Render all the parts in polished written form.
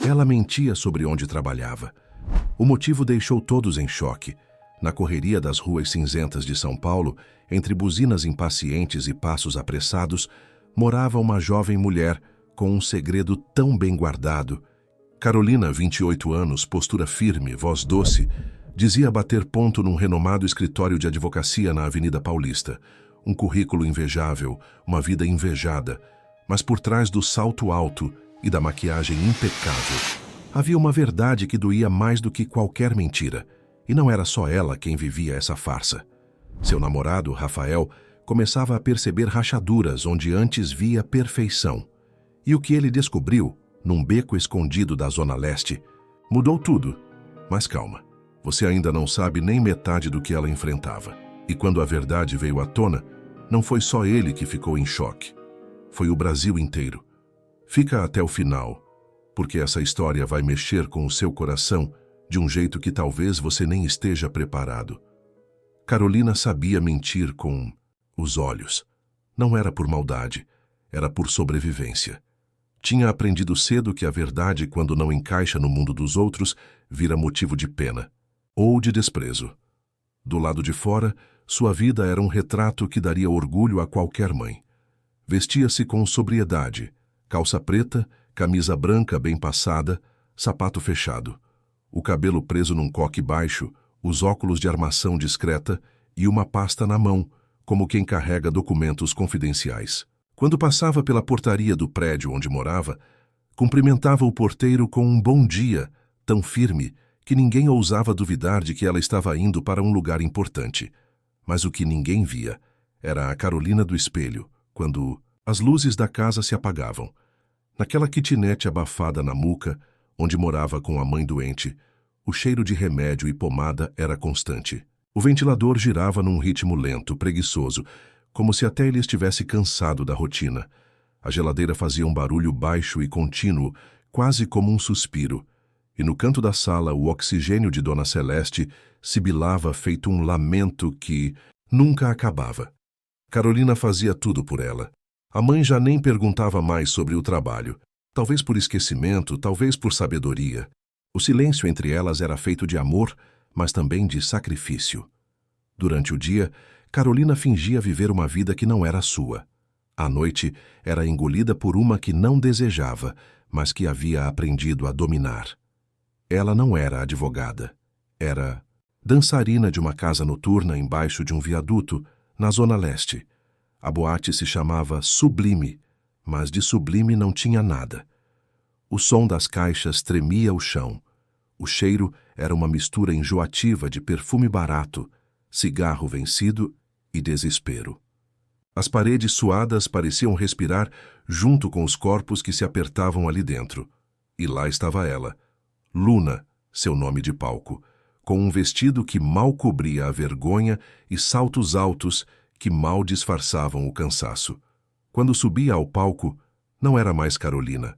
Ela mentia sobre onde trabalhava. O motivo deixou todos em choque. Na correria das ruas cinzentas de São Paulo, entre buzinas impacientes e passos apressados, morava uma jovem mulher com um segredo tão bem guardado. Carolina, 28 anos, postura firme, voz doce, dizia bater ponto num renomado escritório de advocacia na Avenida Paulista. Um currículo invejável, uma vida invejada, mas por trás do salto alto e da maquiagem impecável, havia uma verdade que doía mais do que qualquer mentira. E não era só ela quem vivia essa farsa. Seu namorado, Rafael, começava a perceber rachaduras onde antes via perfeição. E o que ele descobriu, num beco escondido da Zona Leste, mudou tudo. Mas calma, você ainda não sabe nem metade do que ela enfrentava. E quando a verdade veio à tona, não foi só ele que ficou em choque. Foi o Brasil inteiro. Fica até o final, porque essa história vai mexer com o seu coração de um jeito que talvez você nem esteja preparado. Carolina sabia mentir com os olhos. Não era por maldade, era por sobrevivência. Tinha aprendido cedo que a verdade, quando não encaixa no mundo dos outros, vira motivo de pena ou de desprezo. Do lado de fora, sua vida era um retrato que daria orgulho a qualquer mãe. Vestia-se com sobriedade, calça preta, camisa branca bem passada, sapato fechado. O cabelo preso num coque baixo, os óculos de armação discreta e uma pasta na mão, como quem carrega documentos confidenciais. Quando passava pela portaria do prédio onde morava, cumprimentava o porteiro com um bom dia, tão firme que ninguém ousava duvidar de que ela estava indo para um lugar importante. Mas o que ninguém via era a Carolina do espelho, quando as luzes da casa se apagavam. Naquela kitnet abafada na muca, onde morava com a mãe doente, o cheiro de remédio e pomada era constante. O ventilador girava num ritmo lento, preguiçoso, como se até ele estivesse cansado da rotina. A geladeira fazia um barulho baixo e contínuo, quase como um suspiro. E no canto da sala, o oxigênio de Dona Celeste sibilava feito um lamento que nunca acabava. Carolina fazia tudo por ela. A mãe já nem perguntava mais sobre o trabalho. Talvez por esquecimento, talvez por sabedoria. O silêncio entre elas era feito de amor, mas também de sacrifício. Durante o dia, Carolina fingia viver uma vida que não era sua. À noite, era engolida por uma que não desejava, mas que havia aprendido a dominar. Ela não era advogada. Era dançarina de uma casa noturna embaixo de um viaduto, na Zona Leste. A boate se chamava Sublime, mas de sublime não tinha nada. O som das caixas tremia o chão. O cheiro era uma mistura enjoativa de perfume barato, cigarro vencido e desespero. As paredes suadas pareciam respirar junto com os corpos que se apertavam ali dentro. E lá estava ela, Luna, seu nome de palco, com um vestido que mal cobria a vergonha e saltos altos que mal disfarçavam o cansaço. Quando subia ao palco, não era mais Carolina.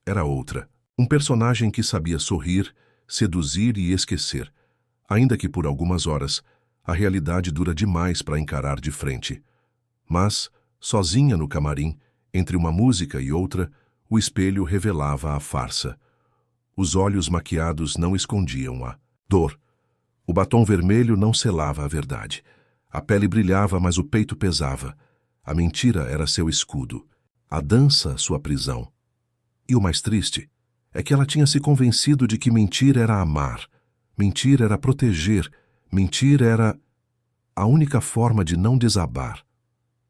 Era outra. Um personagem que sabia sorrir, seduzir e esquecer. Ainda que por algumas horas, a realidade dura demais para encarar de frente. Mas, sozinha no camarim, entre uma música e outra, o espelho revelava a farsa. Os olhos maquiados não escondiam a dor. O batom vermelho não selava a verdade. A pele brilhava, mas o peito pesava. A mentira era seu escudo. A dança, sua prisão. E o mais triste é que ela tinha se convencido de que mentir era amar. Mentir era proteger. Mentir era a única forma de não desabar.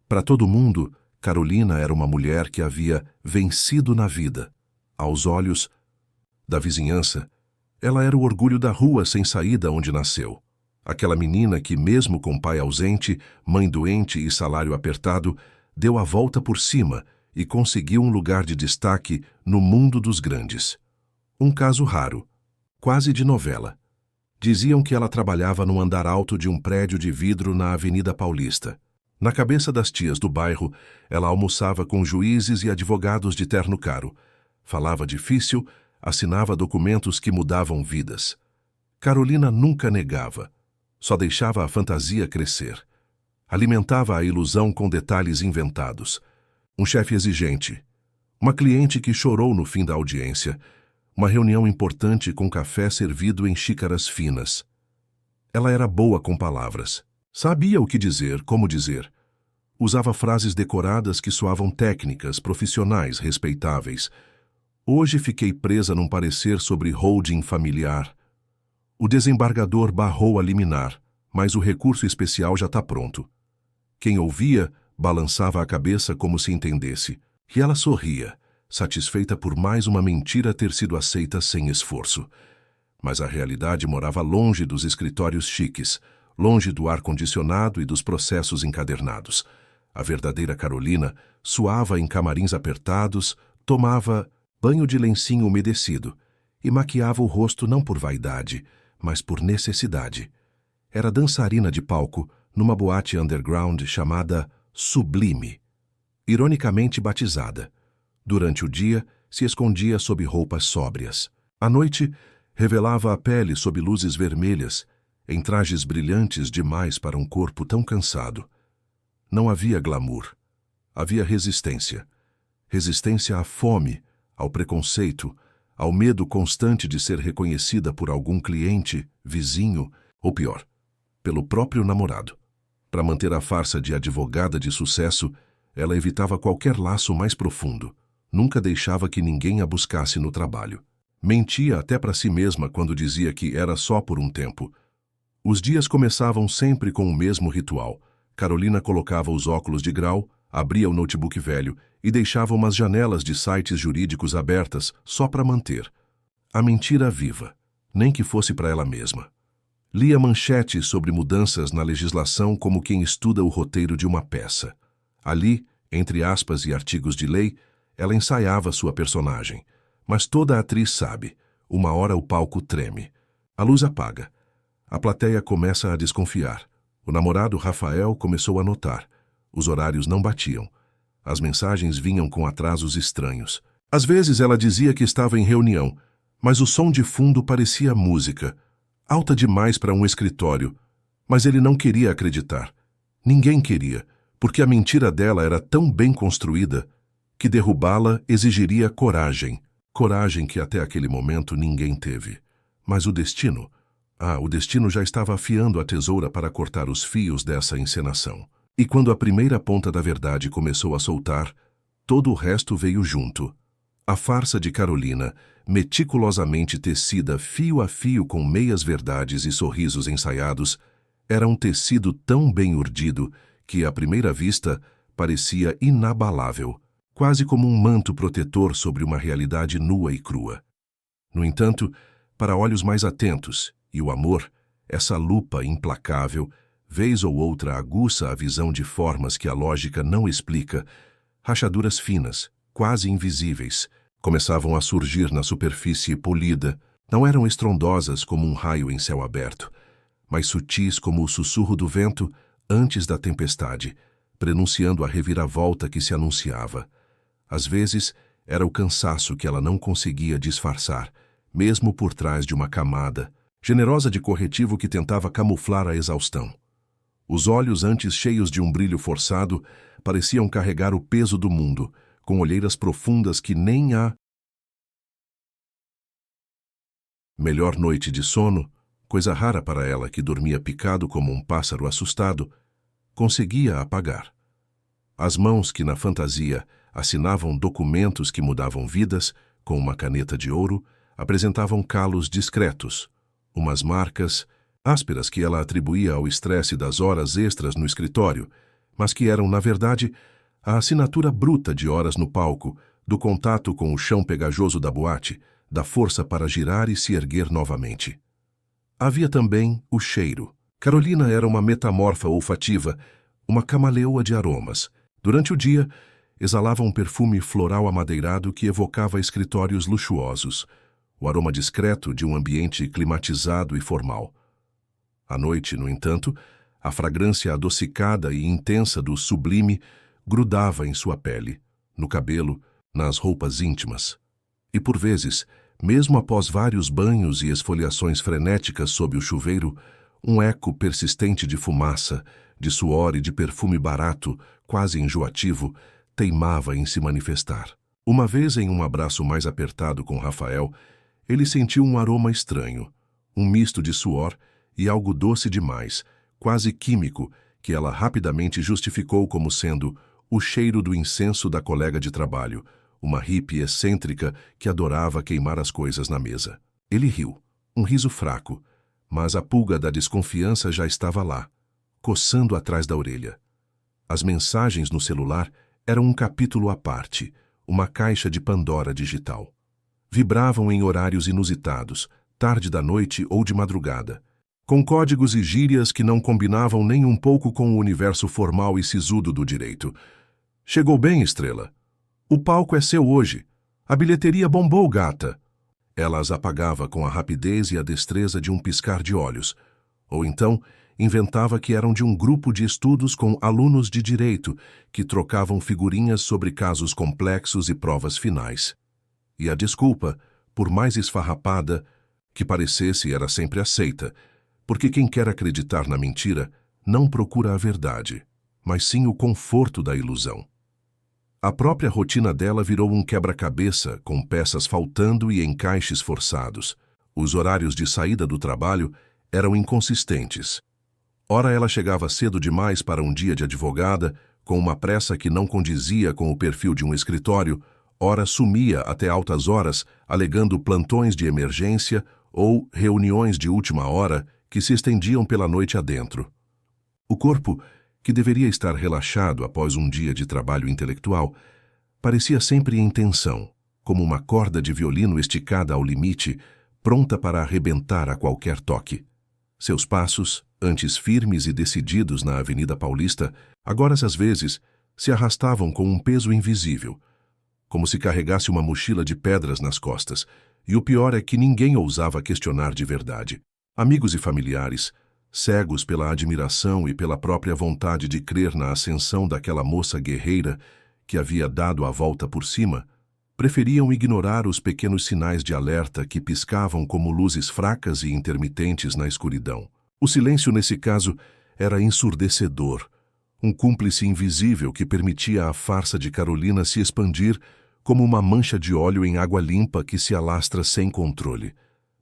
Para todo mundo, Carolina era uma mulher que havia vencido na vida. Aos olhos da vizinhança, ela era o orgulho da rua sem saída onde nasceu. Aquela menina que, mesmo com pai ausente, mãe doente e salário apertado, deu a volta por cima e conseguiu um lugar de destaque no mundo dos grandes. Um caso raro, quase de novela. Diziam que ela trabalhava no andar alto de um prédio de vidro na Avenida Paulista. Na cabeça das tias do bairro, ela almoçava com juízes e advogados de terno caro. Falava difícil, assinava documentos que mudavam vidas. Carolina nunca negava. Só deixava a fantasia crescer. Alimentava a ilusão com detalhes inventados. Um chefe exigente. Uma cliente que chorou no fim da audiência. Uma reunião importante com café servido em xícaras finas. Ela era boa com palavras. Sabia o que dizer, como dizer. Usava frases decoradas que soavam técnicas, profissionais, respeitáveis. Hoje fiquei presa num parecer sobre holding familiar. O desembargador barrou a liminar, mas o recurso especial já está pronto. Quem ouvia balançava a cabeça como se entendesse, e ela sorria, satisfeita por mais uma mentira ter sido aceita sem esforço. Mas a realidade morava longe dos escritórios chiques, longe do ar-condicionado e dos processos encadernados. A verdadeira Carolina suava em camarins apertados, tomava banho de lencinho umedecido e maquiava o rosto não por vaidade, mas por necessidade. Era dançarina de palco numa boate underground chamada Sublime, ironicamente batizada. Durante o dia, se escondia sob roupas sóbrias. À noite, revelava a pele sob luzes vermelhas, em trajes brilhantes demais para um corpo tão cansado. Não havia glamour. Havia resistência. Resistência à fome, ao preconceito, ao medo constante de ser reconhecida por algum cliente, vizinho, ou pior, pelo próprio namorado. Para manter a farsa de advogada de sucesso, ela evitava qualquer laço mais profundo. Nunca deixava que ninguém a buscasse no trabalho. Mentia até para si mesma quando dizia que era só por um tempo. Os dias começavam sempre com o mesmo ritual. Carolina colocava os óculos de grau, abria o notebook velho e deixava umas janelas de sites jurídicos abertas só para manter a mentira viva, nem que fosse para ela mesma. Lia manchetes sobre mudanças na legislação como quem estuda o roteiro de uma peça. Ali, entre aspas e artigos de lei, ela ensaiava sua personagem. Mas toda atriz sabe, uma hora o palco treme. A luz apaga. A plateia começa a desconfiar. O namorado Rafael começou a notar. Os horários não batiam. As mensagens vinham com atrasos estranhos. Às vezes ela dizia que estava em reunião, mas o som de fundo parecia música, alta demais para um escritório. Mas ele não queria acreditar. Ninguém queria, porque a mentira dela era tão bem construída que derrubá-la exigiria coragem. Coragem que até aquele momento ninguém teve. Mas o destino? O destino já estava afiando a tesoura para cortar os fios dessa encenação. E quando a primeira ponta da verdade começou a soltar, todo o resto veio junto. A farsa de Carolina, meticulosamente tecida fio a fio com meias verdades e sorrisos ensaiados, era um tecido tão bem urdido que, à primeira vista, parecia inabalável, quase como um manto protetor sobre uma realidade nua e crua. No entanto, para olhos mais atentos, e o amor, essa lupa implacável, vez ou outra aguça a visão de formas que a lógica não explica, rachaduras finas, quase invisíveis, começavam a surgir na superfície polida. Não eram estrondosas como um raio em céu aberto, mas sutis como o sussurro do vento antes da tempestade, prenunciando a reviravolta que se anunciava. Às vezes, era o cansaço que ela não conseguia disfarçar, mesmo por trás de uma camada generosa de corretivo que tentava camuflar a exaustão. Os olhos, antes cheios de um brilho forçado, pareciam carregar o peso do mundo, com olheiras profundas que nem a melhor noite de sono, coisa rara para ela que dormia picado como um pássaro assustado, conseguia apagar. As mãos que na fantasia assinavam documentos que mudavam vidas, com uma caneta de ouro, apresentavam calos discretos, umas marcas ásperas que ela atribuía ao estresse das horas extras no escritório, mas que eram, na verdade, a assinatura bruta de horas no palco, do contato com o chão pegajoso da boate, da força para girar e se erguer novamente. Havia também o cheiro. Carolina era uma metamorfa olfativa, uma camaleoa de aromas. Durante o dia, exalava um perfume floral amadeirado que evocava escritórios luxuosos, o aroma discreto de um ambiente climatizado e formal. À noite, no entanto, a fragrância adocicada e intensa do sublime grudava em sua pele, no cabelo, nas roupas íntimas. E por vezes, mesmo após vários banhos e esfoliações frenéticas sob o chuveiro, um eco persistente de fumaça, de suor e de perfume barato, quase enjoativo, teimava em se manifestar. Uma vez, em um abraço mais apertado com Rafael, Ele sentiu um aroma estranho, um misto de suor e algo doce demais, quase químico, que ela rapidamente justificou como sendo o cheiro do incenso da colega de trabalho, uma hippie excêntrica que adorava queimar as coisas na mesa. Ele riu, um riso fraco, mas a pulga da desconfiança já estava lá, coçando atrás da orelha. As mensagens no celular eram um capítulo à parte, uma caixa de Pandora digital. Vibravam em horários inusitados, tarde da noite ou de madrugada, com códigos e gírias que não combinavam nem um pouco com o universo formal e sisudo do direito. Chegou bem, estrela. O palco é seu hoje. A bilheteria bombou, gata. Ela as apagava com a rapidez e a destreza de um piscar de olhos. Ou então, inventava que eram de um grupo de estudos com alunos de direito que trocavam figurinhas sobre casos complexos e provas finais. E a desculpa, por mais esfarrapada que parecesse, era sempre aceita, porque quem quer acreditar na mentira não procura a verdade, mas sim o conforto da ilusão. A própria rotina dela virou um quebra-cabeça, com peças faltando e encaixes forçados. Os horários de saída do trabalho eram inconsistentes. Ora ela chegava cedo demais para um dia de advogada, com uma pressa que não condizia com o perfil de um escritório, ora sumia até altas horas, alegando plantões de emergência ou reuniões de última hora que se estendiam pela noite adentro. O corpo, que deveria estar relaxado após um dia de trabalho intelectual, parecia sempre em tensão, como uma corda de violino esticada ao limite, pronta para arrebentar a qualquer toque. Seus passos, antes firmes e decididos na Avenida Paulista, agora às vezes se arrastavam com um peso invisível, como se carregasse uma mochila de pedras nas costas, e o pior é que ninguém ousava questionar de verdade. Amigos e familiares, cegos pela admiração e pela própria vontade de crer na ascensão daquela moça guerreira que havia dado a volta por cima, preferiam ignorar os pequenos sinais de alerta que piscavam como luzes fracas e intermitentes na escuridão. O silêncio, nesse caso, era ensurdecedor, um cúmplice invisível que permitia à farsa de Carolina se expandir como uma mancha de óleo em água limpa que se alastra sem controle.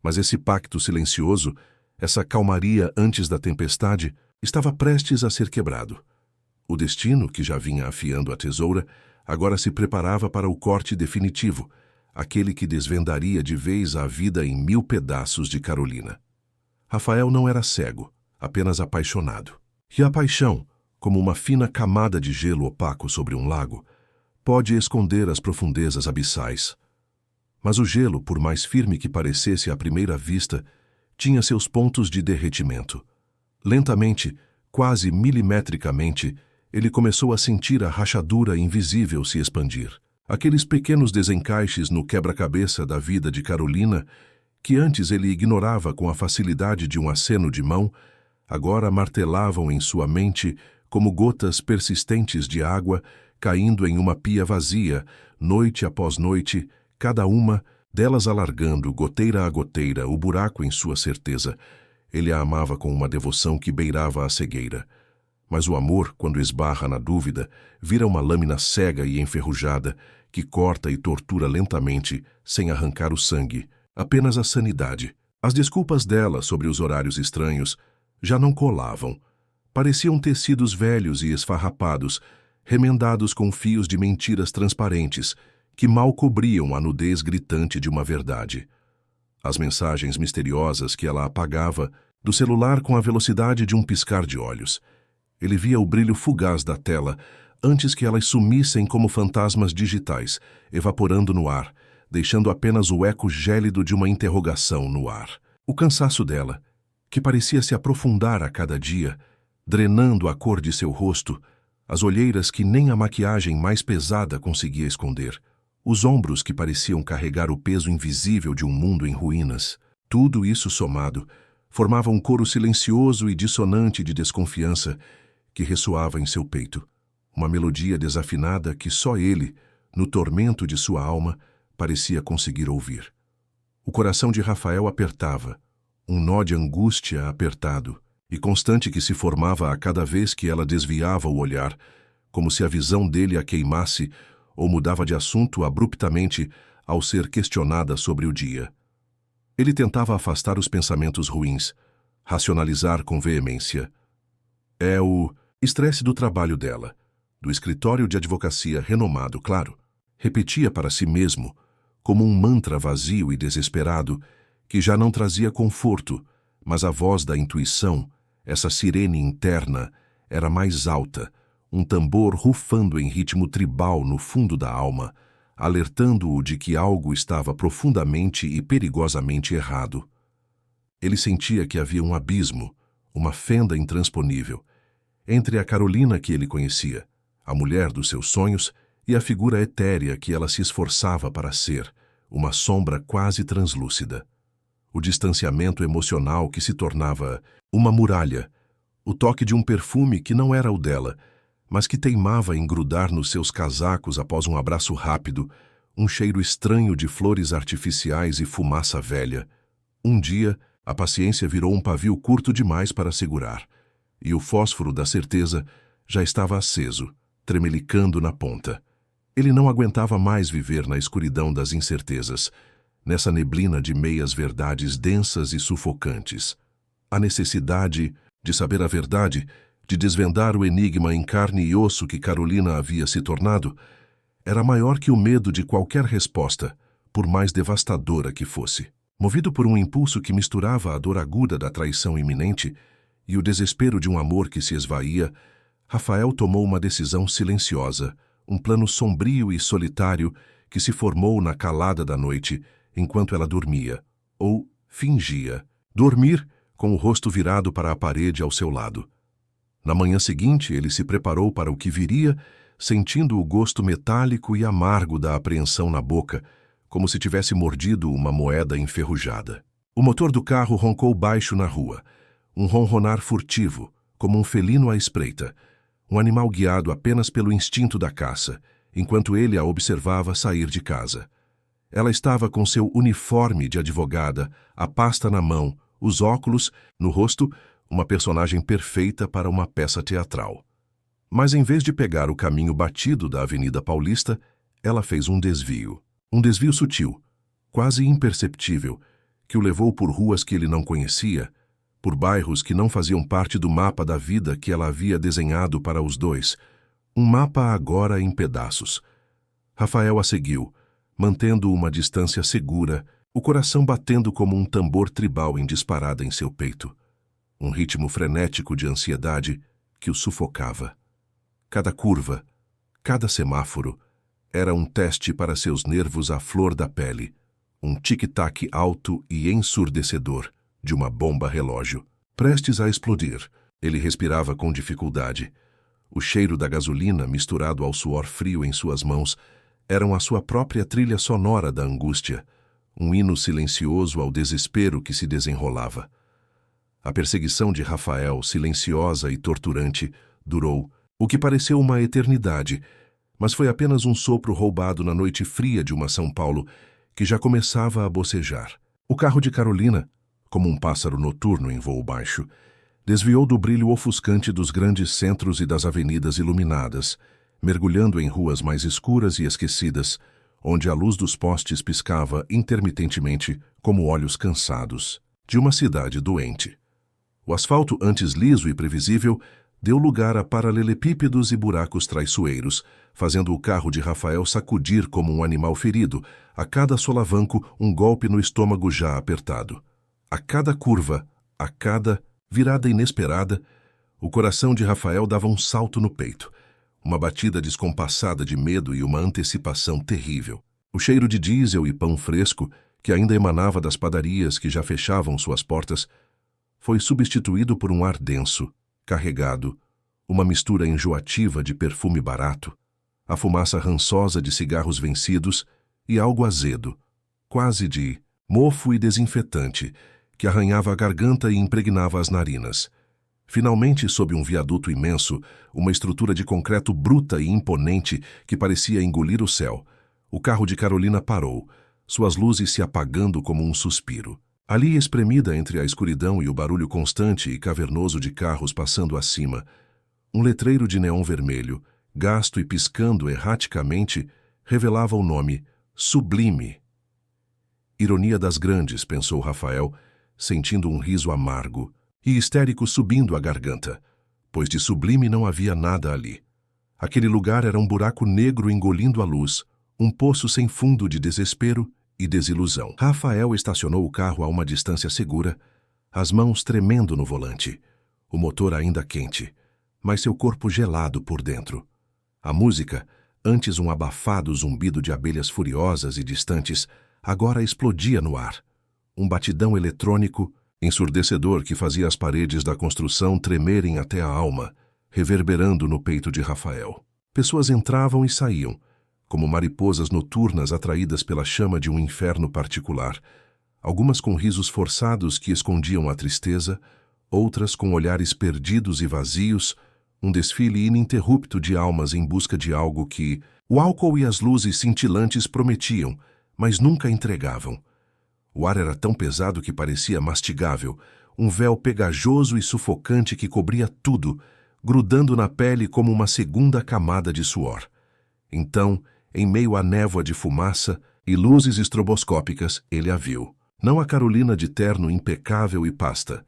Mas esse pacto silencioso, essa calmaria antes da tempestade, estava prestes a ser quebrado. O destino, que já vinha afiando a tesoura, agora se preparava para o corte definitivo, aquele que desvendaria de vez a vida em 1000 pedaços de Carolina. Rafael não era cego, apenas apaixonado. E a paixão, como uma fina camada de gelo opaco sobre um lago, pode esconder as profundezas abissais. Mas o gelo, por mais firme que parecesse à primeira vista, tinha seus pontos de derretimento. Lentamente, quase milimetricamente, ele começou a sentir a rachadura invisível se expandir. Aqueles pequenos desencaixes no quebra-cabeça da vida de Carolina, que antes ele ignorava com a facilidade de um aceno de mão, agora martelavam em sua mente como gotas persistentes de água caindo em uma pia vazia, noite após noite, cada uma delas alargando, goteira a goteira, o buraco em sua certeza. Ele a amava com uma devoção que beirava a cegueira. Mas o amor, quando esbarra na dúvida, vira uma lâmina cega e enferrujada que corta e tortura lentamente, sem arrancar o sangue, apenas a sanidade. As desculpas dela sobre os horários estranhos já não colavam. Pareciam tecidos velhos e esfarrapados, remendados com fios de mentiras transparentes, que mal cobriam a nudez gritante de uma verdade. As mensagens misteriosas que ela apagava do celular com a velocidade de um piscar de olhos. Ele via o brilho fugaz da tela antes que elas sumissem como fantasmas digitais, evaporando no ar, deixando apenas o eco gélido de uma interrogação no ar. O cansaço dela, que parecia se aprofundar a cada dia, drenando a cor de seu rosto, as olheiras que nem a maquiagem mais pesada conseguia esconder, os ombros que pareciam carregar o peso invisível de um mundo em ruínas. Tudo isso somado formava um coro silencioso e dissonante de desconfiança que ressoava em seu peito, uma melodia desafinada que só ele, no tormento de sua alma, parecia conseguir ouvir. O coração de Rafael apertava, um nó de angústia apertado e constante que se formava a cada vez que ela desviava o olhar, como se a visão dele a queimasse ou mudava de assunto abruptamente ao ser questionada sobre o dia. Ele tentava afastar os pensamentos ruins, racionalizar com veemência. É o estresse do trabalho dela, do escritório de advocacia renomado, claro. Repetia para si mesmo, como um mantra vazio e desesperado, que já não trazia conforto, mas a voz da intuição, essa sirene interna, era mais alta, um tambor rufando em ritmo tribal no fundo da alma, alertando-o de que algo estava profundamente e perigosamente errado. Ele sentia que havia um abismo, uma fenda intransponível, entre a Carolina que ele conhecia, a mulher dos seus sonhos, e a figura etérea que ela se esforçava para ser, uma sombra quase translúcida. O distanciamento emocional que se tornava uma muralha, o toque de um perfume que não era o dela, mas que teimava em grudar nos seus casacos após um abraço rápido, um cheiro estranho de flores artificiais e fumaça velha. Um dia, a paciência virou um pavio curto demais para segurar, e o fósforo da certeza já estava aceso, tremelicando na ponta. Ele não aguentava mais viver na escuridão das incertezas, nessa neblina de meias-verdades densas e sufocantes. A necessidade de saber a verdade, de desvendar o enigma em carne e osso que Carolina havia se tornado, era maior que o medo de qualquer resposta, por mais devastadora que fosse. Movido por um impulso que misturava a dor aguda da traição iminente e o desespero de um amor que se esvaía, Rafael tomou uma decisão silenciosa, um plano sombrio e solitário que se formou na calada da noite enquanto ela dormia, ou fingia dormir com o rosto virado para a parede ao seu lado. Na manhã seguinte, ele se preparou para o que viria, sentindo o gosto metálico e amargo da apreensão na boca, como se tivesse mordido uma moeda enferrujada. O motor do carro roncou baixo na rua, um ronronar furtivo, como um felino à espreita, um animal guiado apenas pelo instinto da caça, enquanto ele a observava sair de casa. Ela estava com seu uniforme de advogada, a pasta na mão, os óculos, no rosto, uma personagem perfeita para uma peça teatral. Mas em vez de pegar o caminho batido da Avenida Paulista, ela fez um desvio sutil, quase imperceptível, que o levou por ruas que ele não conhecia, por bairros que não faziam parte do mapa da vida que ela havia desenhado para os dois, um mapa agora em pedaços. Rafael a seguiu, mantendo uma distância segura, o coração batendo como um tambor tribal em disparada em seu peito. Um ritmo frenético de ansiedade que o sufocava. Cada curva, cada semáforo, era um teste para seus nervos à flor da pele, um tic-tac alto e ensurdecedor de uma bomba-relógio. Prestes a explodir, ele respirava com dificuldade. O cheiro da gasolina, misturado ao suor frio em suas mãos, eram a sua própria trilha sonora da angústia, um hino silencioso ao desespero que se desenrolava. A perseguição de Rafael, silenciosa e torturante, durou, o que pareceu uma eternidade, mas foi apenas um sopro roubado na noite fria de uma São Paulo que já começava a bocejar. O carro de Carolina, como um pássaro noturno em voo baixo, desviou do brilho ofuscante dos grandes centros e das avenidas iluminadas, mergulhando em ruas mais escuras e esquecidas, onde a luz dos postes piscava intermitentemente como olhos cansados de uma cidade doente. O asfalto, antes liso e previsível, deu lugar a paralelepípedos e buracos traiçoeiros, fazendo o carro de Rafael sacudir como um animal ferido, a cada solavanco um golpe no estômago já apertado. A cada curva, a cada virada inesperada, o coração de Rafael dava um salto no peito, uma batida descompassada de medo e uma antecipação terrível. O cheiro de diesel e pão fresco, que ainda emanava das padarias que já fechavam suas portas, foi substituído por um ar denso, carregado, uma mistura enjoativa de perfume barato, a fumaça rançosa de cigarros vencidos e algo azedo, quase de mofo e desinfetante, que arranhava a garganta e impregnava as narinas. Finalmente, sob um viaduto imenso, uma estrutura de concreto bruta e imponente que parecia engolir o céu, o carro de Carolina parou, suas luzes se apagando como um suspiro. Ali, espremida entre a escuridão e o barulho constante e cavernoso de carros passando acima, um letreiro de neon vermelho, gasto e piscando erraticamente, revelava o nome Sublime. Ironia das grandes, pensou Rafael, sentindo um riso amargo e histérico subindo a garganta, pois de sublime não havia nada ali. Aquele lugar era um buraco negro engolindo a luz, um poço sem fundo de desespero e desilusão. Rafael estacionou o carro a uma distância segura, as mãos tremendo no volante, o motor ainda quente, mas seu corpo gelado por dentro. A música, antes um abafado zumbido de abelhas furiosas e distantes, agora explodia no ar. Um batidão eletrônico, ensurdecedor que fazia as paredes da construção tremerem até a alma, reverberando no peito de Rafael. Pessoas entravam e saíam, como mariposas noturnas atraídas pela chama de um inferno particular, algumas com risos forçados que escondiam a tristeza, outras com olhares perdidos e vazios, um desfile ininterrupto de almas em busca de algo que o álcool e as luzes cintilantes prometiam, mas nunca entregavam. O ar era tão pesado que parecia mastigável, um véu pegajoso e sufocante que cobria tudo, grudando na pele como uma segunda camada de suor. Então, em meio à névoa de fumaça e luzes estroboscópicas, ele a viu. Não a Carolina de terno impecável e pasta,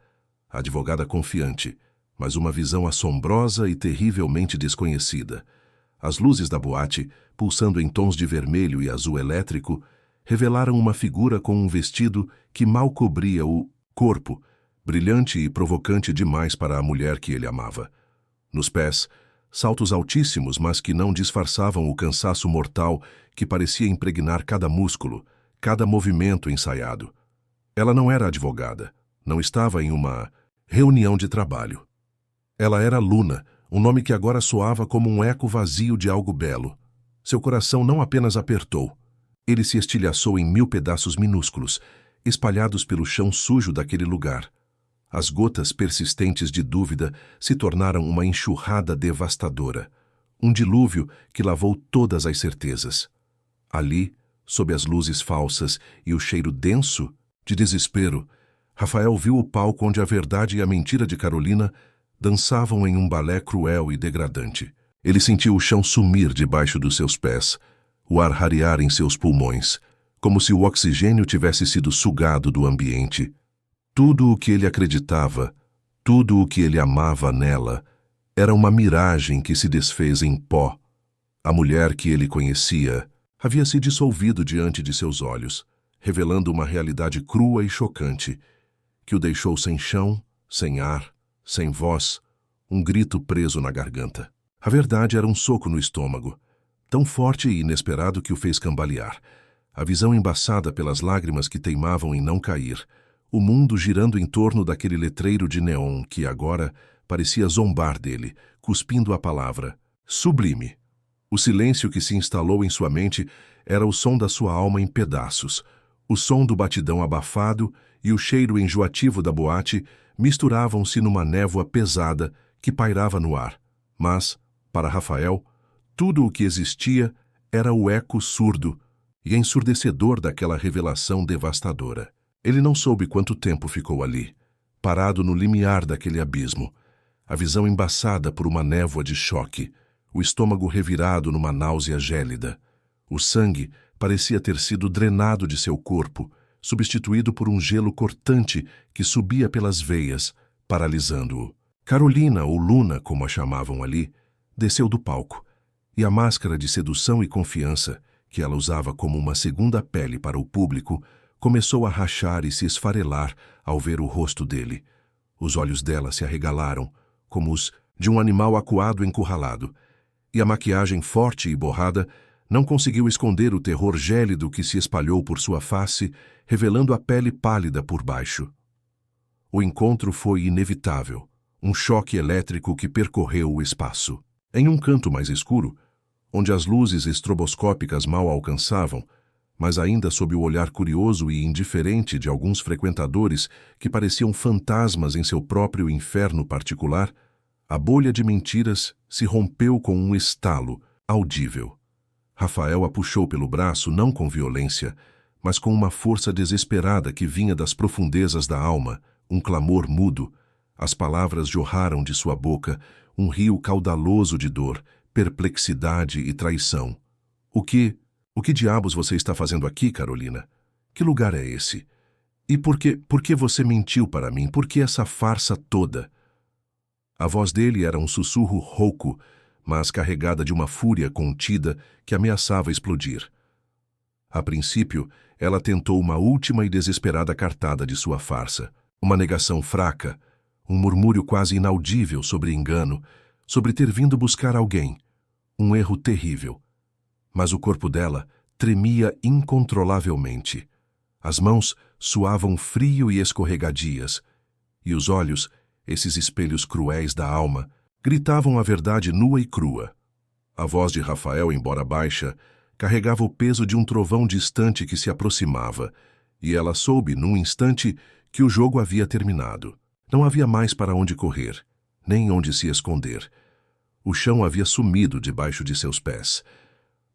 a advogada confiante, mas uma visão assombrosa e terrivelmente desconhecida. As luzes da boate, pulsando em tons de vermelho e azul elétrico, revelaram uma figura com um vestido que mal cobria o corpo, brilhante e provocante demais para a mulher que ele amava. Nos pés, saltos altíssimos, mas que não disfarçavam o cansaço mortal que parecia impregnar cada músculo, cada movimento ensaiado. Ela não era advogada, não estava em uma reunião de trabalho. Ela era Luna, um nome que agora soava como um eco vazio de algo belo. Seu coração não apenas apertou, ele se estilhaçou em 1000 pedaços minúsculos, espalhados pelo chão sujo daquele lugar. As gotas persistentes de dúvida se tornaram uma enxurrada devastadora, um dilúvio que lavou todas as certezas. Ali, sob as luzes falsas e o cheiro denso de desespero, Rafael viu o palco onde a verdade e a mentira de Carolina dançavam em um balé cruel e degradante. Ele sentiu o chão sumir debaixo dos seus pés, o ar rarear em seus pulmões, como se o oxigênio tivesse sido sugado do ambiente. Tudo o que ele acreditava, tudo o que ele amava nela, era uma miragem que se desfez em pó. A mulher que ele conhecia havia se dissolvido diante de seus olhos, revelando uma realidade crua e chocante, que o deixou sem chão, sem ar, sem voz, um grito preso na garganta. A verdade era um soco no estômago, tão forte e inesperado que o fez cambalear. A visão embaçada pelas lágrimas que teimavam em não cair, o mundo girando em torno daquele letreiro de neon que agora parecia zombar dele, cuspindo a palavra sublime. O silêncio que se instalou em sua mente era o som da sua alma em pedaços. O som do batidão abafado e o cheiro enjoativo da boate misturavam-se numa névoa pesada que pairava no ar. Mas, para Rafael, tudo o que existia era o eco surdo e ensurdecedor daquela revelação devastadora. Ele não soube quanto tempo ficou ali, parado no limiar daquele abismo, a visão embaçada por uma névoa de choque, o estômago revirado numa náusea gélida. O sangue parecia ter sido drenado de seu corpo, substituído por um gelo cortante que subia pelas veias, paralisando-o. Carolina, ou Luna, como a chamavam ali, desceu do palco, e a máscara de sedução e confiança, que ela usava como uma segunda pele para o público, começou a rachar e se esfarelar ao ver o rosto dele. Os olhos dela se arregalaram, como os de um animal acuado encurralado, e a maquiagem forte e borrada não conseguiu esconder o terror gélido que se espalhou por sua face, revelando a pele pálida por baixo. O encontro foi inevitável, um choque elétrico que percorreu o espaço. Em um canto mais escuro, onde as luzes estroboscópicas mal alcançavam, mas ainda sob o olhar curioso e indiferente de alguns frequentadores que pareciam fantasmas em seu próprio inferno particular, a bolha de mentiras se rompeu com um estalo audível. Rafael a puxou pelo braço não com violência, mas com uma força desesperada que vinha das profundezas da alma, um clamor mudo. As palavras jorraram de sua boca, um rio caudaloso de dor, perplexidade e traição. O que diabos você está fazendo aqui, Carolina? Que lugar é esse? E por que você mentiu para mim? Por que essa farsa toda? A voz dele era um sussurro rouco, mas carregada de uma fúria contida que ameaçava explodir. A princípio, ela tentou uma última e desesperada cartada de sua farsa. Uma negação fraca, um murmúrio quase inaudível sobre engano, sobre ter vindo buscar alguém. Um erro terrível. Mas o corpo dela tremia incontrolavelmente. As mãos suavam frio e escorregadias, e os olhos, esses espelhos cruéis da alma, gritavam a verdade nua e crua. A voz de Rafael, embora baixa, carregava o peso de um trovão distante que se aproximava, e ela soube, num instante, que o jogo havia terminado. Não havia mais para onde correr, nem onde se esconder. O chão havia sumido debaixo de seus pés.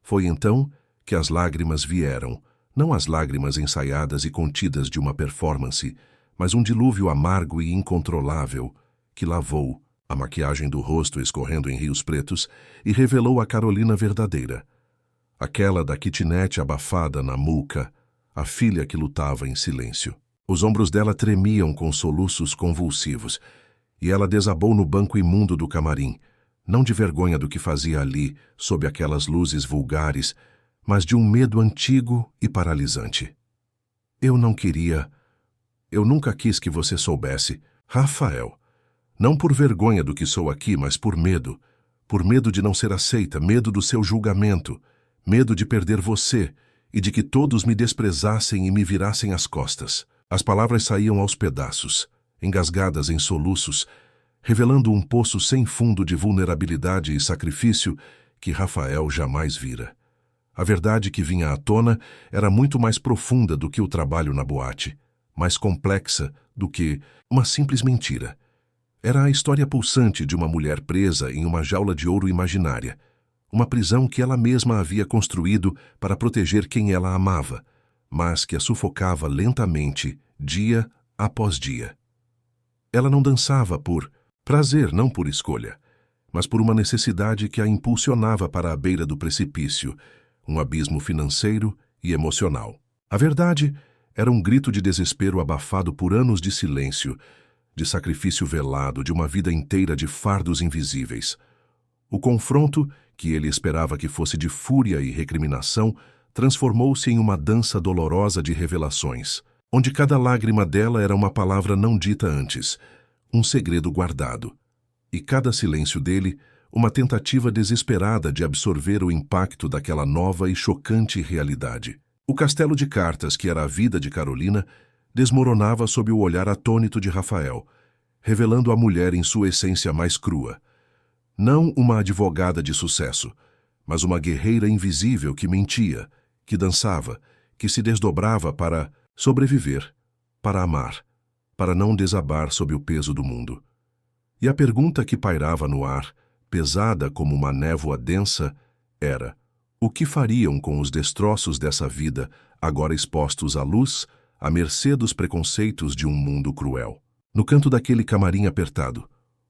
Foi então que as lágrimas vieram, não as lágrimas ensaiadas e contidas de uma performance, mas um dilúvio amargo e incontrolável que lavou a maquiagem do rosto escorrendo em rios pretos e revelou a Carolina verdadeira. Aquela da kitnet abafada na muca, a filha que lutava em silêncio. Os ombros dela tremiam com soluços convulsivos, e ela desabou no banco imundo do camarim, não de vergonha do que fazia ali, sob aquelas luzes vulgares, mas de um medo antigo e paralisante. Eu nunca quis que você soubesse, Rafael. Não por vergonha do que sou aqui, mas por medo de não ser aceita, medo do seu julgamento, medo de perder você e de que todos me desprezassem e me virassem as costas. As palavras saíam aos pedaços, engasgadas em soluços, revelando um poço sem fundo de vulnerabilidade e sacrifício que Rafael jamais vira. A verdade que vinha à tona era muito mais profunda do que o trabalho na boate, mais complexa do que uma simples mentira. Era a história pulsante de uma mulher presa em uma jaula de ouro imaginária, uma prisão que ela mesma havia construído para proteger quem ela amava, mas que a sufocava lentamente, dia após dia. Ela não dançava por prazer, não por escolha, mas por uma necessidade que a impulsionava para a beira do precipício, um abismo financeiro e emocional. A verdade era um grito de desespero abafado por anos de silêncio, de sacrifício velado, de uma vida inteira de fardos invisíveis. O confronto, que ele esperava que fosse de fúria e recriminação, transformou-se em uma dança dolorosa de revelações, onde cada lágrima dela era uma palavra não dita antes, um segredo guardado, e cada silêncio dele, uma tentativa desesperada de absorver o impacto daquela nova e chocante realidade. O castelo de cartas, que era a vida de Carolina, desmoronava sob o olhar atônito de Rafael, revelando a mulher em sua essência mais crua. Não uma advogada de sucesso, mas uma guerreira invisível que mentia, que dançava, que se desdobrava para sobreviver, para amar, para não desabar sob o peso do mundo. E a pergunta que pairava no ar, pesada como uma névoa densa, era: o que fariam com os destroços dessa vida, agora expostos à luz, à mercê dos preconceitos de um mundo cruel? No canto daquele camarim apertado,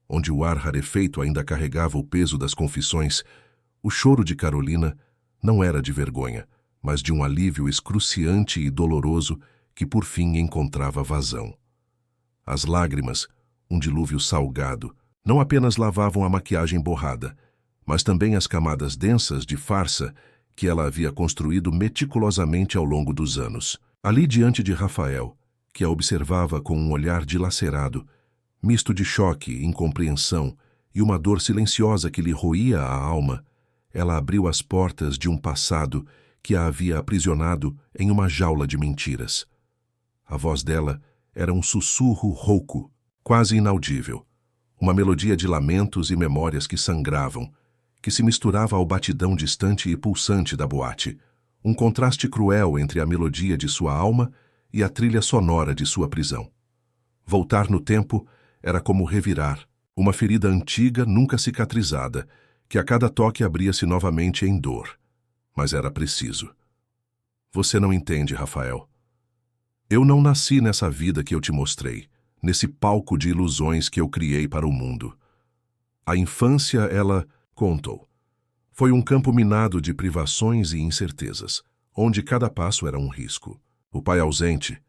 onde o ar rarefeito ainda carregava o peso das confissões, o choro de Carolina não era de vergonha, mas de um alívio excruciante e doloroso que por fim encontrava vazão. As lágrimas, um dilúvio salgado, não apenas lavavam a maquiagem borrada, mas também as camadas densas de farsa que ela havia construído meticulosamente ao longo dos anos. Ali diante de Rafael, que a observava com um olhar dilacerado, misto de choque, incompreensão e uma dor silenciosa que lhe roía a alma, ela abriu as portas de um passado que a havia aprisionado em uma jaula de mentiras. A voz dela era um sussurro rouco, quase inaudível, uma melodia de lamentos e memórias que sangravam, que se misturava ao batidão distante e pulsante da boate, um contraste cruel entre a melodia de sua alma e a trilha sonora de sua prisão. Voltar no tempo era como revirar uma ferida antiga nunca cicatrizada, que a cada toque abria-se novamente em dor. Mas era preciso. Você não entende, Rafael. Eu não nasci nessa vida que eu te mostrei, nesse palco de ilusões que eu criei para o mundo. A infância, ela contou. Foi um campo minado de privações e incertezas, onde cada passo era um risco. O pai ausente,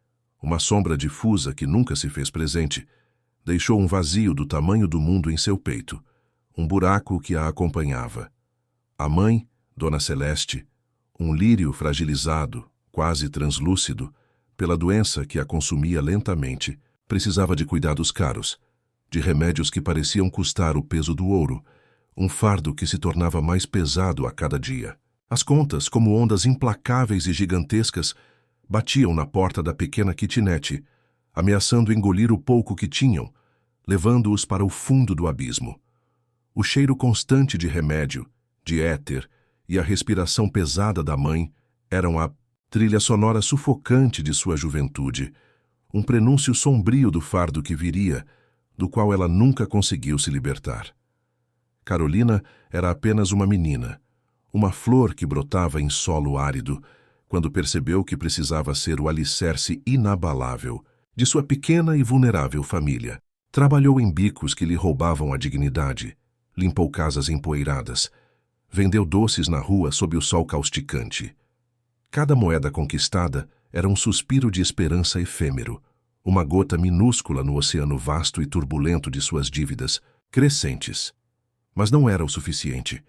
uma sombra difusa que nunca se fez presente, deixou um vazio do tamanho do mundo em seu peito, um buraco que a acompanhava. A mãe, Dona Celeste, um lírio fragilizado, quase translúcido, pela doença que a consumia lentamente, precisava de cuidados caros, de remédios que pareciam custar o peso do ouro, um fardo que se tornava mais pesado a cada dia. As contas, como ondas implacáveis e gigantescas, batiam na porta da pequena kitnet, ameaçando engolir o pouco que tinham, levando-os para o fundo do abismo. O cheiro constante de remédio, de éter e a respiração pesada da mãe eram a trilha sonora sufocante de sua juventude, um prenúncio sombrio do fardo que viria, do qual ela nunca conseguiu se libertar. Carolina era apenas uma menina, uma flor que brotava em solo árido, quando percebeu que precisava ser o alicerce inabalável de sua pequena e vulnerável família. Trabalhou em bicos que lhe roubavam a dignidade, limpou casas empoeiradas, vendeu doces na rua sob o sol causticante. Cada moeda conquistada era um suspiro de esperança efêmero, uma gota minúscula no oceano vasto e turbulento de suas dívidas, crescentes. Mas não era o suficiente.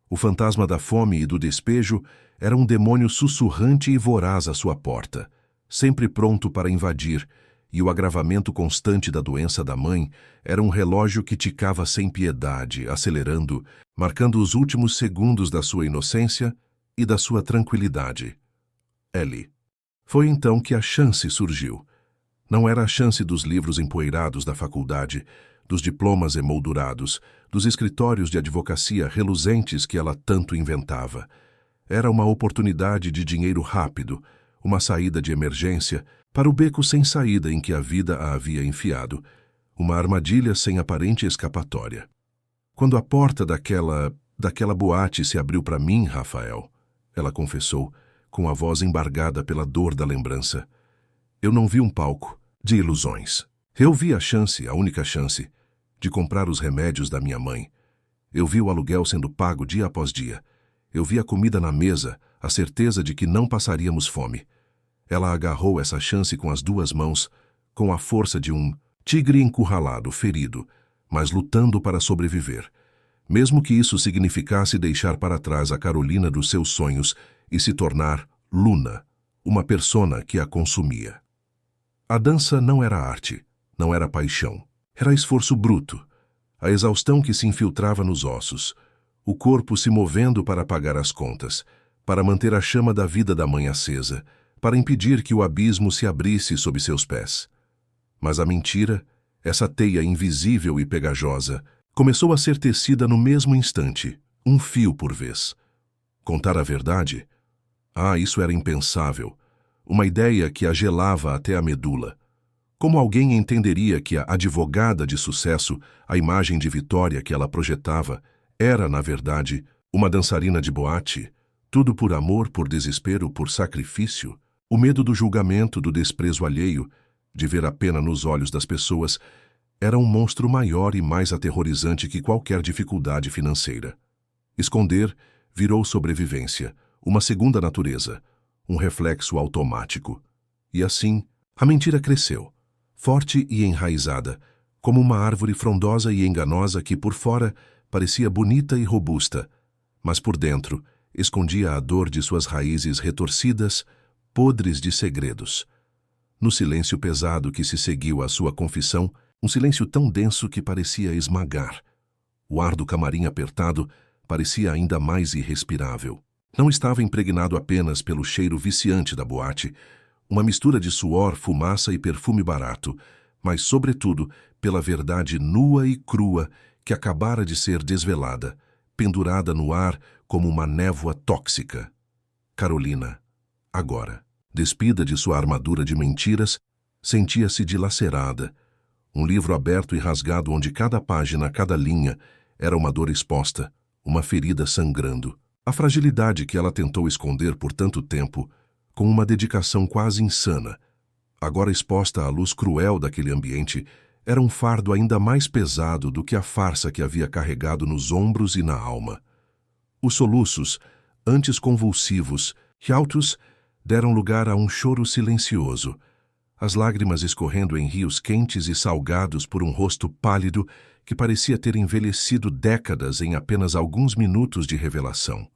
O fantasma da fome e do despejo era um demônio sussurrante e voraz à sua porta, sempre pronto para invadir, e o agravamento constante da doença da mãe era um relógio que ticava sem piedade, acelerando, marcando os últimos segundos da sua inocência e da sua tranquilidade. Ellie. Foi então que a chance surgiu. Não era a chance dos livros empoeirados da faculdade, dos diplomas emoldurados, dos escritórios de advocacia reluzentes que ela tanto inventava. Era uma oportunidade de dinheiro rápido, uma saída de emergência para o beco sem saída em que a vida a havia enfiado, uma armadilha sem aparente escapatória. Quando a porta daquela boate se abriu para mim, Rafael, ela confessou, com a voz embargada pela dor da lembrança, eu não vi um palco de ilusões. Eu vi a chance, a única chance, de comprar os remédios da minha mãe. Eu vi o aluguel sendo pago dia após dia. Eu vi a comida na mesa, a certeza de que não passaríamos fome. Ela agarrou essa chance com as duas mãos, com a força de um tigre encurralado, ferido, mas lutando para sobreviver, mesmo que isso significasse deixar para trás a Carolina dos seus sonhos e se tornar Luna, uma persona que a consumia. A dança não era arte, não era paixão, era esforço bruto, a exaustão que se infiltrava nos ossos, o corpo se movendo para pagar as contas, para manter a chama da vida da mãe acesa, para impedir que o abismo se abrisse sob seus pés. Mas a mentira, essa teia invisível e pegajosa, começou a ser tecida no mesmo instante, um fio por vez. Contar a verdade? Isso era impensável. Uma ideia que a gelava até a medula. Como alguém entenderia que a advogada de sucesso, a imagem de vitória que ela projetava, era, na verdade, uma dançarina de boate? Tudo por amor, por desespero, por sacrifício? O medo do julgamento, do desprezo alheio, de ver a pena nos olhos das pessoas, era um monstro maior e mais aterrorizante que qualquer dificuldade financeira. Esconder virou sobrevivência, uma segunda natureza, um reflexo automático. E assim, a mentira cresceu, forte e enraizada, como uma árvore frondosa e enganosa que por fora parecia bonita e robusta, mas por dentro escondia a dor de suas raízes retorcidas, podres de segredos. No silêncio pesado que se seguiu à sua confissão, um silêncio tão denso que parecia esmagar. O ar do camarim apertado parecia ainda mais irrespirável. Não estava impregnado apenas pelo cheiro viciante da boate, uma mistura de suor, fumaça e perfume barato, mas, sobretudo, pela verdade nua e crua que acabara de ser desvelada, pendurada no ar como uma névoa tóxica. Carolina, agora, despida de sua armadura de mentiras, sentia-se dilacerada, um livro aberto e rasgado onde cada página, cada linha, era uma dor exposta, uma ferida sangrando. A fragilidade que ela tentou esconder por tanto tempo, com uma dedicação quase insana, agora exposta à luz cruel daquele ambiente, era um fardo ainda mais pesado do que a farsa que havia carregado nos ombros e na alma. Os soluços, antes convulsivos, hiatus, deram lugar a um choro silencioso, as lágrimas escorrendo em rios quentes e salgados por um rosto pálido que parecia ter envelhecido décadas em apenas alguns minutos de revelação.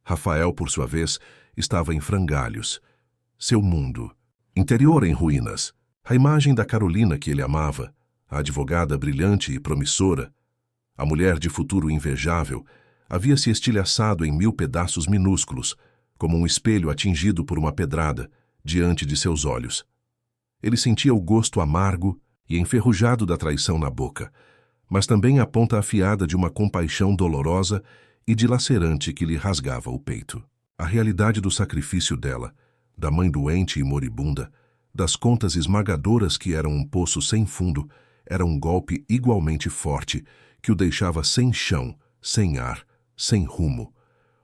Rafael, por sua vez, estava em frangalhos. Seu mundo interior em ruínas. A imagem da Carolina que ele amava, a advogada brilhante e promissora, a mulher de futuro invejável, havia se estilhaçado em 1000 pedaços minúsculos, como um espelho atingido por uma pedrada, diante de seus olhos. Ele sentia o gosto amargo e enferrujado da traição na boca, mas também a ponta afiada de uma compaixão dolorosa e dilacerante que lhe rasgava o peito. A realidade do sacrifício dela, da mãe doente e moribunda, das contas esmagadoras que eram um poço sem fundo, era um golpe igualmente forte que o deixava sem chão, sem ar, sem rumo.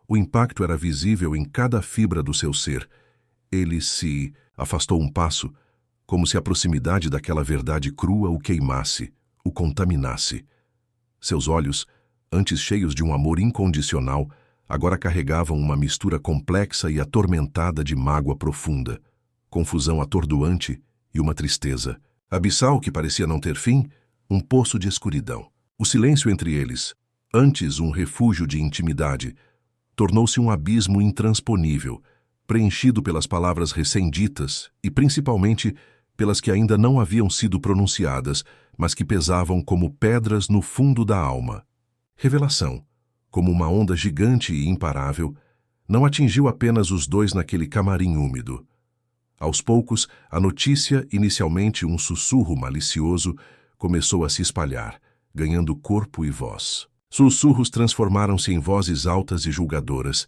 O impacto era visível em cada fibra do seu ser. Ele se afastou um passo, como se a proximidade daquela verdade crua o queimasse, o contaminasse. Seus olhos, antes cheios de um amor incondicional, agora carregavam uma mistura complexa e atormentada de mágoa profunda, confusão atordoante e uma tristeza abissal que parecia não ter fim, um poço de escuridão. O silêncio entre eles, antes um refúgio de intimidade, tornou-se um abismo intransponível, preenchido pelas palavras recém-ditas e principalmente pelas que ainda não haviam sido pronunciadas, mas que pesavam como pedras no fundo da alma. Revelação, como uma onda gigante e imparável, não atingiu apenas os dois naquele camarim úmido. Aos poucos, a notícia, inicialmente um sussurro malicioso, começou a se espalhar, ganhando corpo e voz. Sussurros transformaram-se em vozes altas e julgadoras,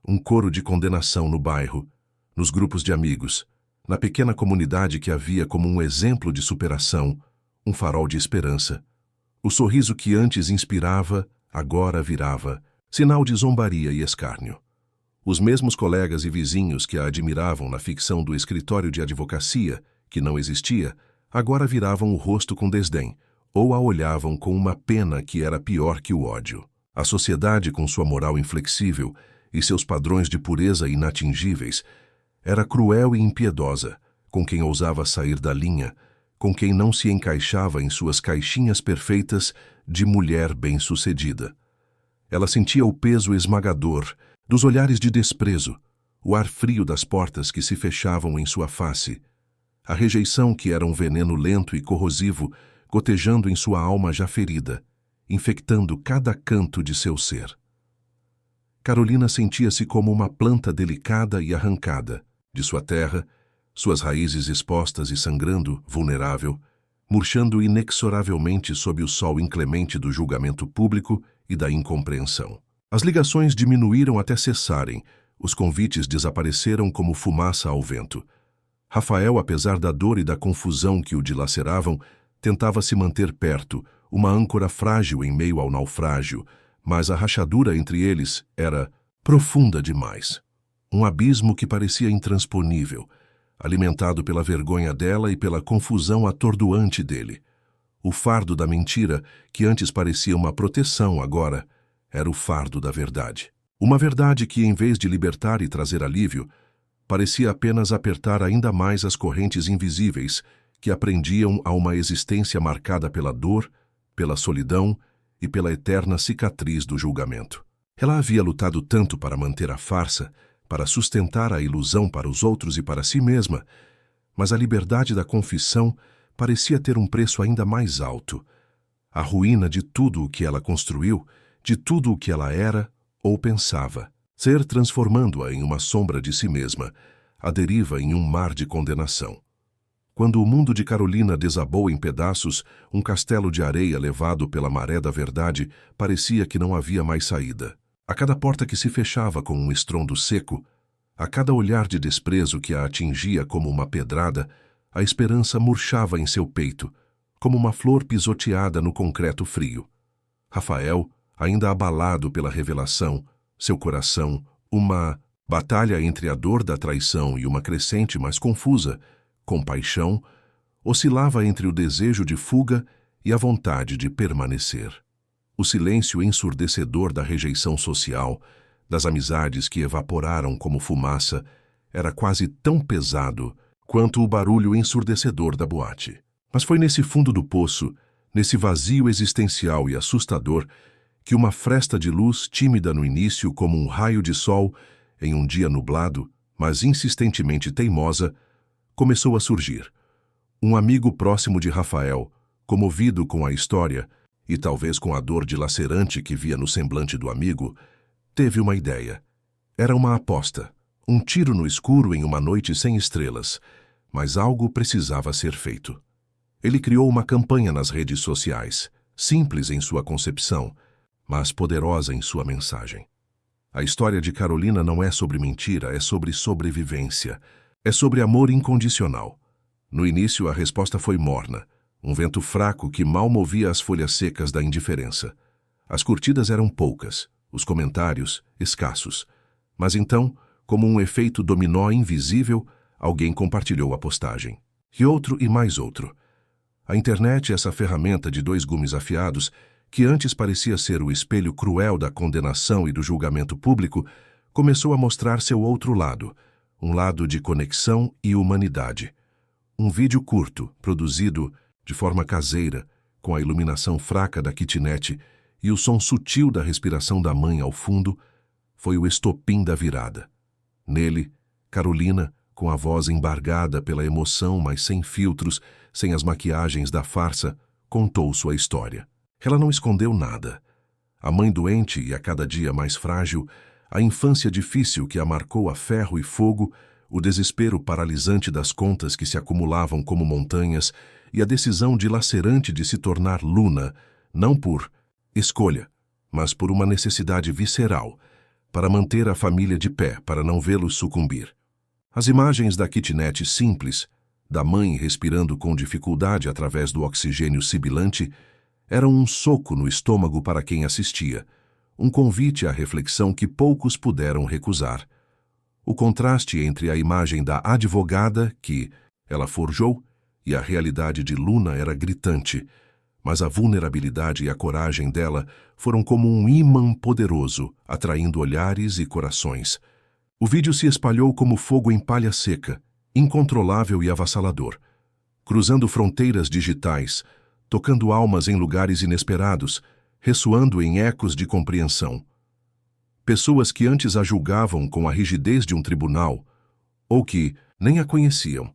um coro de condenação no bairro, nos grupos de amigos, na pequena comunidade que havia como um exemplo de superação, um farol de esperança. O sorriso que antes inspirava, agora virava, sinal de zombaria e escárnio. Os mesmos colegas e vizinhos que a admiravam na ficção do escritório de advocacia, que não existia, agora viravam o rosto com desdém, ou a olhavam com uma pena que era pior que o ódio. A sociedade, com sua moral inflexível e seus padrões de pureza inatingíveis, era cruel e impiedosa com quem ousava sair da linha, com quem não se encaixava em suas caixinhas perfeitas de mulher bem-sucedida. Ela sentia o peso esmagador dos olhares de desprezo, o ar frio das portas que se fechavam em sua face, a rejeição que era um veneno lento e corrosivo gotejando em sua alma já ferida, infectando cada canto de seu ser. Carolina sentia-se como uma planta delicada e arrancada de sua terra, suas raízes expostas e sangrando, vulnerável, murchando inexoravelmente sob o sol inclemente do julgamento público e da incompreensão. As ligações diminuíram até cessarem, os convites desapareceram como fumaça ao vento. Rafael, apesar da dor e da confusão que o dilaceravam, tentava se manter perto, uma âncora frágil em meio ao naufrágio, mas a rachadura entre eles era profunda demais. Um abismo que parecia intransponível, alimentado pela vergonha dela e pela confusão atordoante dele. O fardo da mentira, que antes parecia uma proteção, agora era o fardo da verdade. Uma verdade que, em vez de libertar e trazer alívio, parecia apenas apertar ainda mais as correntes invisíveis que aprendiam a uma existência marcada pela dor, pela solidão e pela eterna cicatriz do julgamento. Ela havia lutado tanto para manter a farsa, para sustentar a ilusão para os outros e para si mesma, mas a liberdade da confissão parecia ter um preço ainda mais alto. A ruína de tudo o que ela construiu, de tudo o que ela era ou pensava, ser transformando-a em uma sombra de si mesma, a deriva em um mar de condenação. Quando o mundo de Carolina desabou em pedaços, um castelo de areia levado pela maré da verdade, parecia que não havia mais saída. A cada porta que se fechava com um estrondo seco, a cada olhar de desprezo que a atingia como uma pedrada, a esperança murchava em seu peito, como uma flor pisoteada no concreto frio. Rafael, ainda abalado pela revelação, seu coração, uma batalha entre a dor da traição e uma crescente mas confusa compaixão, oscilava entre o desejo de fuga e a vontade de permanecer. O silêncio ensurdecedor da rejeição social, das amizades que evaporaram como fumaça, era quase tão pesado quanto o barulho ensurdecedor da boate. Mas foi nesse fundo do poço, nesse vazio existencial e assustador, que uma fresta de luz tímida no início como um raio de sol, em um dia nublado, mas insistentemente teimosa, começou a surgir. Um amigo próximo de Rafael, comovido com a história, e talvez com a dor dilacerante que via no semblante do amigo, teve uma ideia. Era uma aposta, um tiro no escuro em uma noite sem estrelas, mas algo precisava ser feito. Ele criou uma campanha nas redes sociais, simples em sua concepção, mas poderosa em sua mensagem. A história de Carolina não é sobre mentira, é sobre sobrevivência, é sobre amor incondicional. No início, a resposta foi morna, um vento fraco que mal movia as folhas secas da indiferença. As curtidas eram poucas, os comentários escassos. Mas então, como um efeito dominó invisível, alguém compartilhou a postagem. E outro e mais outro. A internet, essa ferramenta de dois gumes afiados, que antes parecia ser o espelho cruel da condenação e do julgamento público, começou a mostrar seu outro lado, um lado de conexão e humanidade. Um vídeo curto, produzido de forma caseira, com a iluminação fraca da kitnet e o som sutil da respiração da mãe ao fundo, foi o estopim da virada. Nele, Carolina, com a voz embargada pela emoção, mas sem filtros, sem as maquiagens da farsa, contou sua história. Ela não escondeu nada. A mãe doente e a cada dia mais frágil, a infância difícil que a marcou a ferro e fogo, o desespero paralisante das contas que se acumulavam como montanhas e a decisão dilacerante de se tornar Luna, não por escolha, mas por uma necessidade visceral, para manter a família de pé, para não vê-los sucumbir. As imagens da kitnet simples, da mãe respirando com dificuldade através do oxigênio sibilante, eram um soco no estômago para quem assistia, um convite à reflexão que poucos puderam recusar. O contraste entre a imagem da advogada, que ela forjou, e a realidade de Luna era gritante, mas a vulnerabilidade e a coragem dela foram como um ímã poderoso, atraindo olhares e corações. O vídeo se espalhou como fogo em palha seca, incontrolável e avassalador, cruzando fronteiras digitais, tocando almas em lugares inesperados, ressoando em ecos de compreensão. Pessoas que antes a julgavam com a rigidez de um tribunal, ou que nem a conheciam,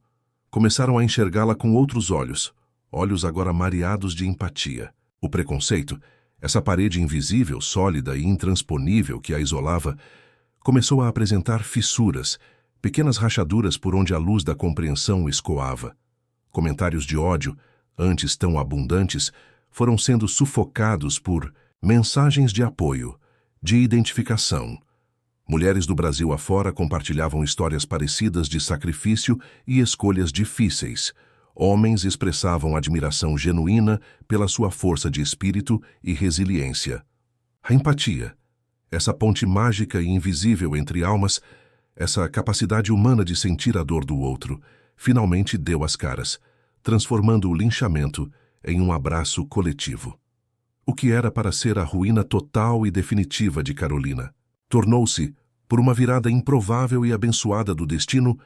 começaram a enxergá-la com outros olhos, olhos agora mareados de empatia. O preconceito, essa parede invisível, sólida e intransponível que a isolava, começou a apresentar fissuras, pequenas rachaduras por onde a luz da compreensão escoava. Comentários de ódio, antes tão abundantes, foram sendo sufocados por mensagens de apoio, de identificação. Mulheres do Brasil afora compartilhavam histórias parecidas de sacrifício e escolhas difíceis. Homens expressavam admiração genuína pela sua força de espírito e resiliência. A empatia, essa ponte mágica e invisível entre almas, essa capacidade humana de sentir a dor do outro, finalmente deu as caras, transformando o linchamento em um abraço coletivo. O que era para ser a ruína total e definitiva de Carolina, tornou-se, por uma virada improvável e abençoada do destino,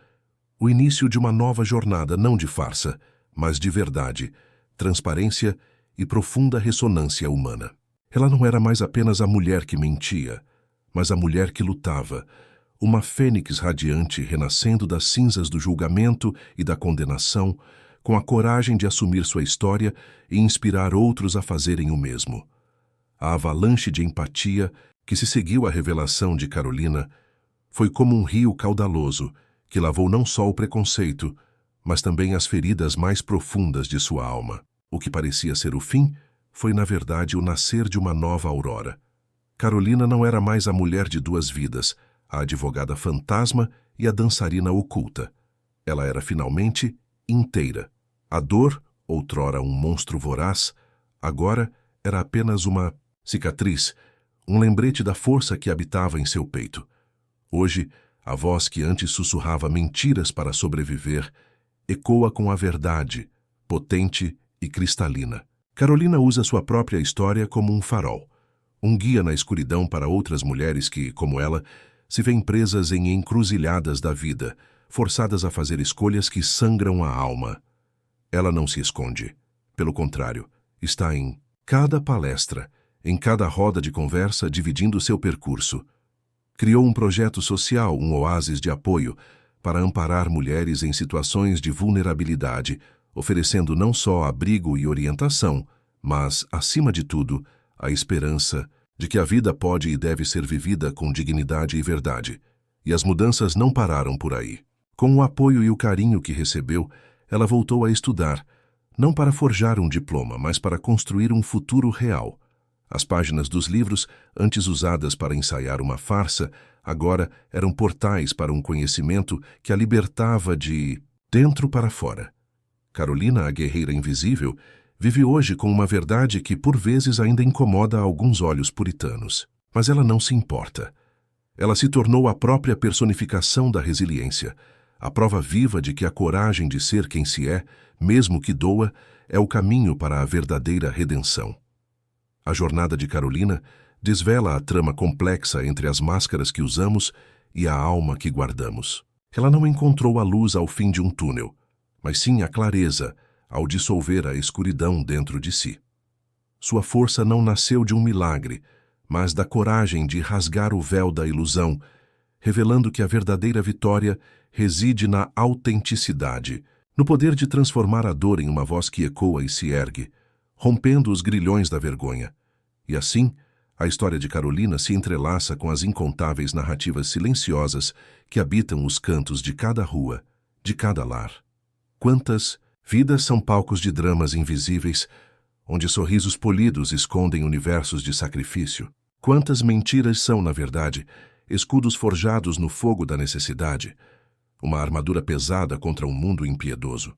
o início de uma nova jornada não de farsa, mas de verdade, transparência e profunda ressonância humana. Ela não era mais apenas a mulher que mentia, mas a mulher que lutava, uma fênix radiante renascendo das cinzas do julgamento e da condenação, com a coragem de assumir sua história e inspirar outros a fazerem o mesmo. A avalanche de empatia que se seguiu à revelação de Carolina foi como um rio caudaloso que lavou não só o preconceito, mas também as feridas mais profundas de sua alma. O que parecia ser o fim foi, na verdade, o nascer de uma nova aurora. Carolina não era mais a mulher de duas vidas, a advogada fantasma e a dançarina oculta. Ela era finalmente inteira. A dor, outrora um monstro voraz, agora era apenas uma cicatriz, um lembrete da força que habitava em seu peito. Hoje, a voz que antes sussurrava mentiras para sobreviver, ecoa com a verdade, potente e cristalina. Carolina usa sua própria história como um farol, um guia na escuridão para outras mulheres que, como ela, se veem presas em encruzilhadas da vida, forçadas a fazer escolhas que sangram a alma. Ela não se esconde. Pelo contrário, está em cada palestra, em cada roda de conversa, dividindo seu percurso. Criou um projeto social, um oásis de apoio, para amparar mulheres em situações de vulnerabilidade, oferecendo não só abrigo e orientação, mas, acima de tudo, a esperança de que a vida pode e deve ser vivida com dignidade e verdade. E as mudanças não pararam por aí. Com o apoio e o carinho que recebeu, ela voltou a estudar, não para forjar um diploma, mas para construir um futuro real. As páginas dos livros, antes usadas para ensaiar uma farsa, agora eram portais para um conhecimento que a libertava de dentro para fora. Carolina, a guerreira invisível, vive hoje com uma verdade que por vezes ainda incomoda alguns olhos puritanos. Mas ela não se importa. Ela se tornou a própria personificação da resiliência, a prova viva de que a coragem de ser quem se é, mesmo que doa, é o caminho para a verdadeira redenção. A jornada de Carolina desvela a trama complexa entre as máscaras que usamos e a alma que guardamos. Ela não encontrou a luz ao fim de um túnel, mas sim a clareza ao dissolver a escuridão dentro de si. Sua força não nasceu de um milagre, mas da coragem de rasgar o véu da ilusão, revelando que a verdadeira vitória reside na autenticidade, no poder de transformar a dor em uma voz que ecoa e se ergue, rompendo os grilhões da vergonha. E assim, a história de Carolina se entrelaça com as incontáveis narrativas silenciosas que habitam os cantos de cada rua, de cada lar. Quantas vidas são palcos de dramas invisíveis, onde sorrisos polidos escondem universos de sacrifício? Quantas mentiras são, na verdade, escudos forjados no fogo da necessidade, uma armadura pesada contra um mundo impiedoso?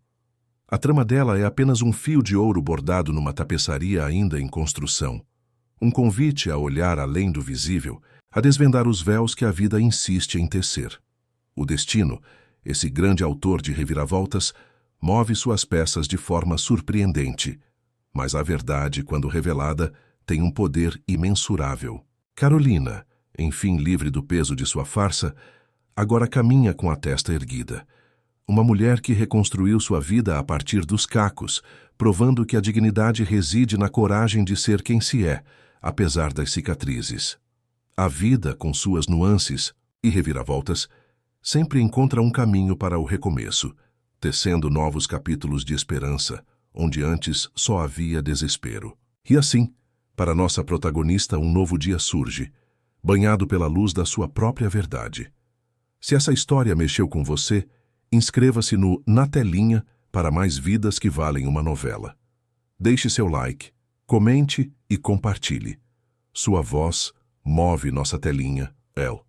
A trama dela é apenas um fio de ouro bordado numa tapeçaria ainda em construção. Um convite a olhar além do visível, a desvendar os véus que a vida insiste em tecer. O destino, esse grande autor de reviravoltas, move suas peças de forma surpreendente, mas a verdade, quando revelada, tem um poder imensurável. Carolina, enfim livre do peso de sua farsa, agora caminha com a testa erguida. Uma mulher que reconstruiu sua vida a partir dos cacos, provando que a dignidade reside na coragem de ser quem se é, apesar das cicatrizes. A vida, com suas nuances e reviravoltas, sempre encontra um caminho para o recomeço, tecendo novos capítulos de esperança, onde antes só havia desespero. E assim, para nossa protagonista, um novo dia surge, banhado pela luz da sua própria verdade. Se essa história mexeu com você, inscreva-se no Na Telinha para mais vidas que valem uma novela. Deixe seu like, comente e compartilhe. Sua voz move nossa telinha, El.